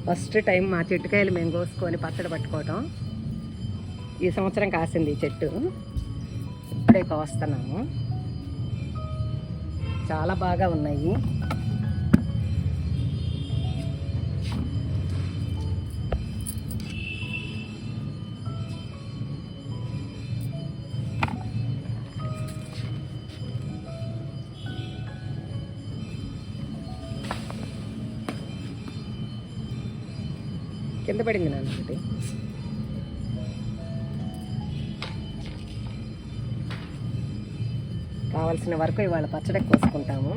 First time మా చెట్టుకాయలు మేము కోసుకొని పచ్చడి పట్టుకోవటం. ఈ సంవత్సరం కాసింది ఈ చెట్టు, ఇప్పుడే కోస్తున్నాము. చాలా బాగా ఉన్నాయి. కింద పడింది నాన్న ఒకటి. కావాల్సిన వరకు ఇవాళ పచ్చడి కోసుకుంటాము.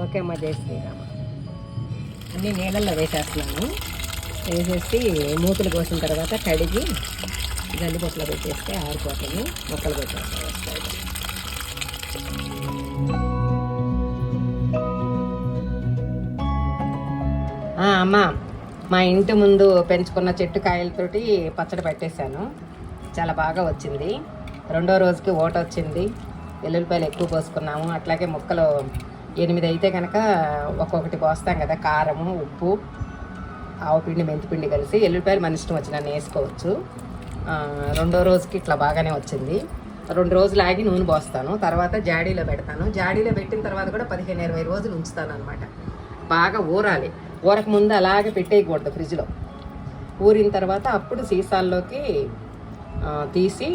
ఓకే అమ్మ, జై శ్రీరామ. అన్నీ నీళ్ళల్లో వేసేస్తున్నాను. వేసేసి మూతలు కోసిన తర్వాత కడిగి జల్లిపొట్టులో పెట్టేస్తే ఆరిపోతుంది. మొక్కలు పెట్టేస్తాను వస్తాయి. అమ్మ, మా ఇంటి ముందు పెంచుకున్న చెట్టు కాయలతోటి పచ్చడి పెట్టేశాను. చాలా బాగా వచ్చింది. రెండో రోజుకి ఓట వచ్చింది. వెల్లుల్లిపాయలు ఎక్కువ పోసుకున్నాము. అట్లాగే ముక్కలు 8 అయితే కనుక ఒక్కొక్కటి పోస్తాం కదా. కారము, ఉప్పు, ఆవుపిండి, మెంతిపిండి కలిసి. ఎల్లుల్లిపాయలు మన ఇష్టం వచ్చిన వేసుకోవచ్చు. రెండో రోజుకి ఇట్లా బాగానే వచ్చింది. 2 రోజులు ఆగి నూనె పోస్తాను. తర్వాత జాడీలో పెడతాను. జాడీలో పెట్టిన తర్వాత కూడా 15-20 రోజులు ఉంచుతాను అనమాట. బాగా ఊరాలి. ఊరక ముందు అలాగే పెట్టేయకూడదు ఫ్రిడ్జ్లో. ఊరిన తర్వాత అప్పుడు సీసాల్లోకి తీసి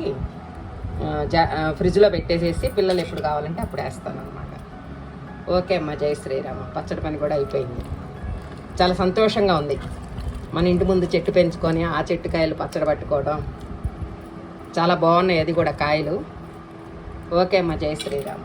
ఫ్రిడ్జ్లో పెట్టేసేసి పిల్లలు ఎప్పుడు కావాలంటే అప్పుడు వేస్తాను అనమాట. ఓకే అమ్మ, జై శ్రీరామ. పచ్చడి పని కూడా అయిపోయింది. చాలా సంతోషంగా ఉంది. మన ఇంటి ముందు చెట్టు పెంచుకొని ఆ చెట్టు కాయలు పచ్చడి పట్టుకోవడం చాలా బాగున్నాయి. అది కూడా కాయలు. ఓకే అమ్మ, జై శ్రీరామ.